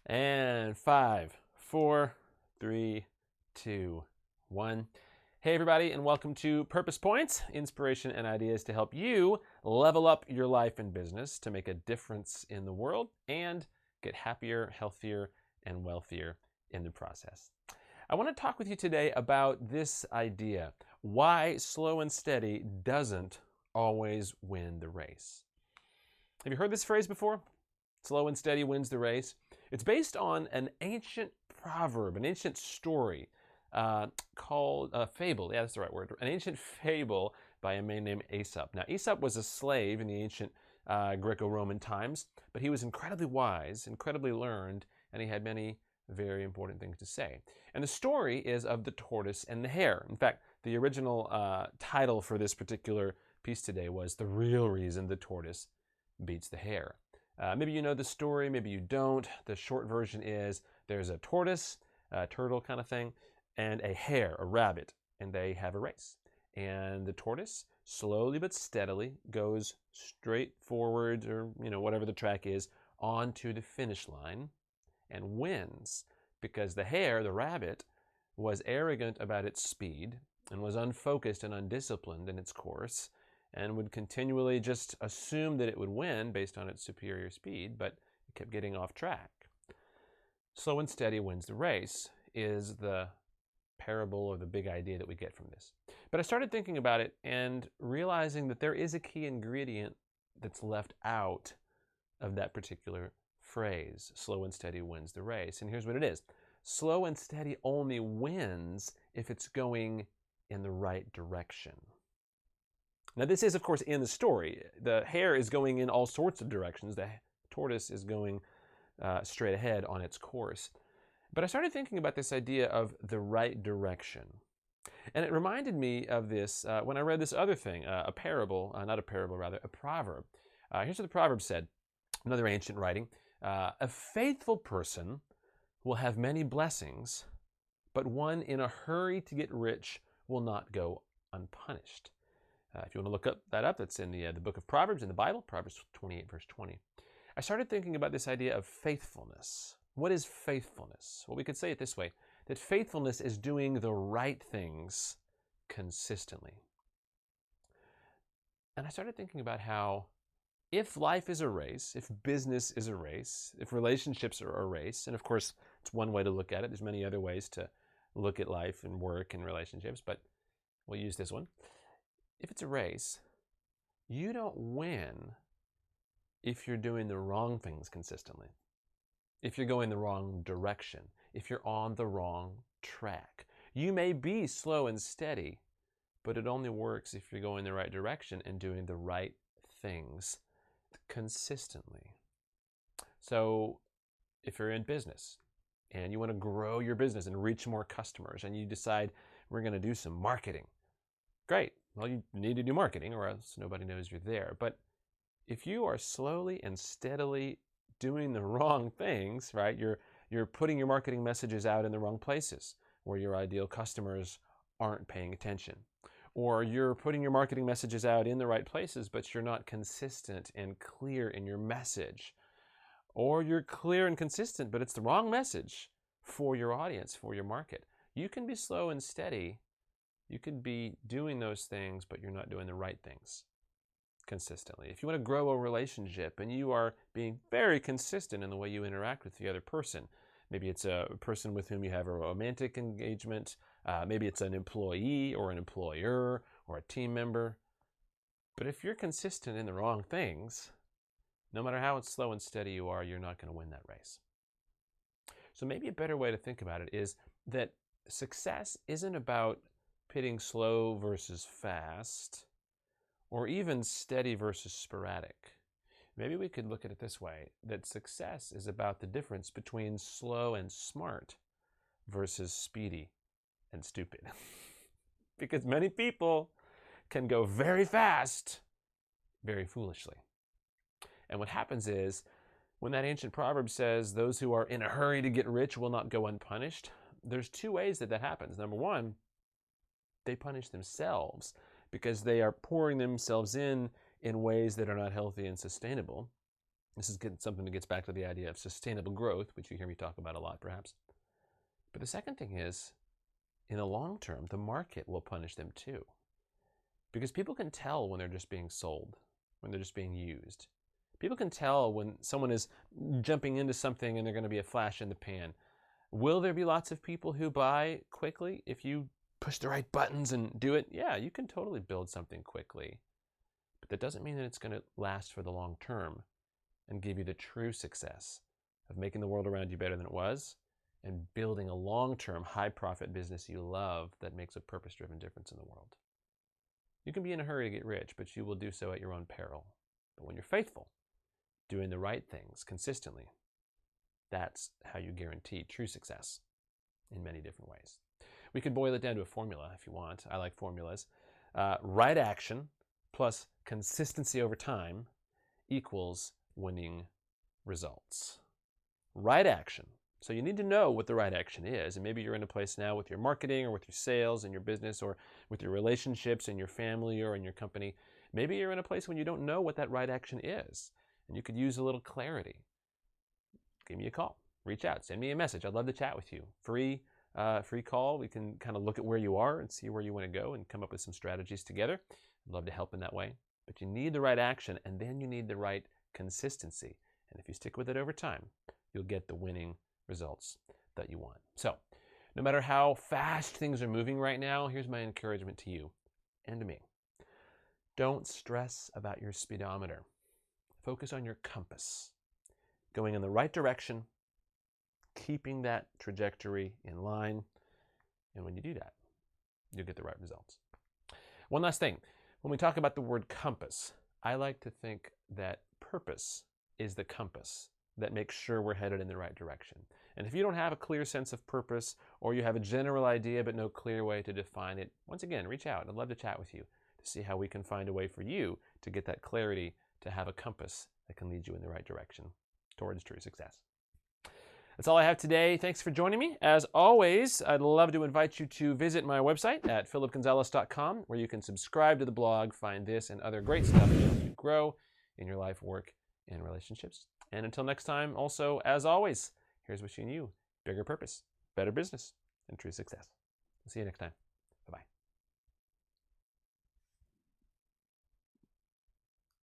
And 5, 4, 3, 2, 1. Hey everybody, and welcome to Purpose Points, inspiration and ideas to help you level up your life and business to make a difference in the world and get happier, healthier, and wealthier in the process. I want to talk with you today about this idea, why slow and steady doesn't always win the race. Have you heard this phrase before? Slow and steady wins the race. It's based on an ancient proverb, an ancient story called fable. Yeah, that's the right word. An ancient fable by a man named Aesop. Now, Aesop was a slave in the ancient Greco-Roman times, but he was incredibly wise, incredibly learned, and he had many very important things to say. And the story is of the tortoise and the hare. In fact, the original title for this particular piece today was The Real Reason the Tortoise Beats the Hare. Maybe you know the story, maybe you don't. The short version is there's a tortoise, a turtle kind of thing, and a hare, a rabbit, and they have a race. And the tortoise slowly but steadily goes straight forward, or whatever the track is, onto the finish line and wins because the hare, the rabbit, was arrogant about its speed and was unfocused and undisciplined in its course, and would continually just assume that it would win based on its superior speed, but it kept getting off track. Slow and steady wins the race is the parable or the big idea that we get from this. But I started thinking about it and realizing that there is a key ingredient that's left out of that particular phrase, slow and steady wins the race. And here's what it is. Slow and steady only wins if it's going in the right direction. Now, this is, of course, in the story. The hare is going in all sorts of directions. The tortoise is going straight ahead on its course. But I started thinking about this idea of the right direction. And it reminded me of this when I read this other thing, a parable, not a parable, rather, a proverb. Here's what the proverb said, another ancient writing. A faithful person will have many blessings, but one in a hurry to get rich will not go unpunished. If you want to look that up, that's in the book of Proverbs in the Bible, Proverbs 28, verse 20. I started thinking about this idea of faithfulness. What is faithfulness? Well, we could say it this way, that faithfulness is doing the right things consistently. And I started thinking about how if life is a race, if business is a race, if relationships are a race, and of course, it's one way to look at it. There's many other ways to look at life and work and relationships, but we'll use this one. If it's a race, you don't win if you're doing the wrong things consistently, if you're going the wrong direction, if you're on the wrong track. You may be slow and steady, but it only works if you're going the right direction and doing the right things consistently. So if you're in business and you want to grow your business and reach more customers and you decide we're going to do some marketing, great. Well, you need to do marketing or else nobody knows you're there. But if you are slowly and steadily doing the wrong things, right? You're putting your marketing messages out in the wrong places where your ideal customers aren't paying attention. Or you're putting your marketing messages out in the right places, but you're not consistent and clear in your message. Or you're clear and consistent, but it's the wrong message for your audience, for your market. You can be slow and steady. You could be doing those things, but you're not doing the right things consistently. If you want to grow a relationship and you are being very consistent in the way you interact with the other person, maybe it's a person with whom you have a romantic engagement, maybe it's an employee or an employer or a team member. But if you're consistent in the wrong things, no matter how slow and steady you are, you're not going to win that race. So maybe a better way to think about it is that success isn't about pitting slow versus fast, or even steady versus sporadic. Maybe we could look at it this way, that success is about the difference between slow and smart versus speedy and stupid. Because many people can go very fast, very foolishly. And what happens is, when that ancient proverb says, those who are in a hurry to get rich will not go unpunished, there's two ways that happens. Number one, they punish themselves because they are pouring themselves in ways that are not healthy and sustainable. This is something that gets back to the idea of sustainable growth, which you hear me talk about a lot, perhaps. But the second thing is, in the long term, the market will punish them too. Because people can tell when they're just being sold, when they're just being used. People can tell when someone is jumping into something and they're going to be a flash in the pan. Will there be lots of people who buy quickly if you push the right buttons and do it? Yeah, you can totally build something quickly. But that doesn't mean that it's going to last for the long term and give you the true success of making the world around you better than it was and building a long-term, high-profit business you love that makes a purpose-driven difference in the world. You can be in a hurry to get rich, but you will do so at your own peril. But when you're faithful, doing the right things consistently, that's how you guarantee true success in many different ways. We could boil it down to a formula if you want. I like formulas. Right action plus consistency over time equals winning results. Right action. So you need to know what the right action is. And maybe you're in a place now with your marketing or with your sales and your business or with your relationships in your family or in your company. Maybe you're in a place when you don't know what that right action is. And you could use a little clarity. Give me a call. Reach out. Send me a message. I'd love to chat with you. Free call. We can kind of look at where you are and see where you want to go and come up with some strategies together. I'd love to help in that way. But you need the right action, and then you need the right consistency. And if you stick with it over time, you'll get the winning results that you want. So no matter how fast things are moving right now, here's my encouragement to you and to me. Don't stress about your speedometer. Focus on your compass. Going in the right direction, keeping that trajectory in line. And when you do that, you'll get the right results. One last thing. When we talk about the word compass, I like to think that purpose is the compass that makes sure we're headed in the right direction. And if you don't have a clear sense of purpose, or you have a general idea but no clear way to define it, once again, reach out. I'd love to chat with you to see how we can find a way for you to get that clarity, to have a compass that can lead you in the right direction towards true success. That's all I have today. Thanks for joining me. As always, I'd love to invite you to visit my website at philipgonzalez.com, where you can subscribe to the blog, find this and other great stuff to help you grow in your life, work, and relationships. And until next time, also, as always, here's wishing you bigger purpose, better business, and true success. See you next time.